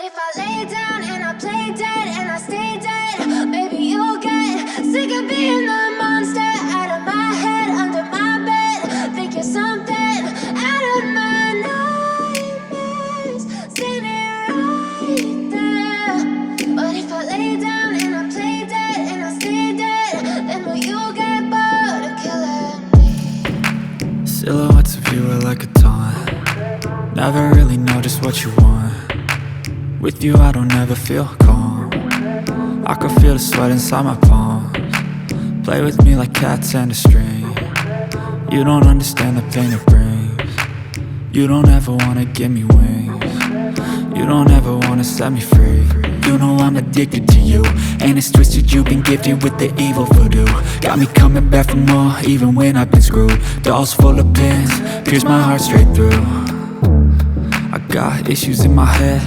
if I lay down and I play dead and I stay dead, maybe you'll get sick of being the monster out of my head, under my bed. Think you're something out of my nightmares, standing right there. But if I lay down and I play dead and I stay dead, then will you get bored of killing me? Silhouettes of you are like a taunt. Never really know just what you want. With you I don't ever feel calm. I can feel the sweat inside my palms. Play with me like cats and a string. You don't understand the pain it brings. You don't ever wanna give me wings. You don't ever wanna set me free. You know I'm addicted to you, and it's twisted, you've been gifted with the evil voodoo. Got me coming back for more, even when I've been screwed. Dolls full of pins, pierce my heart straight through. I got issues in my head,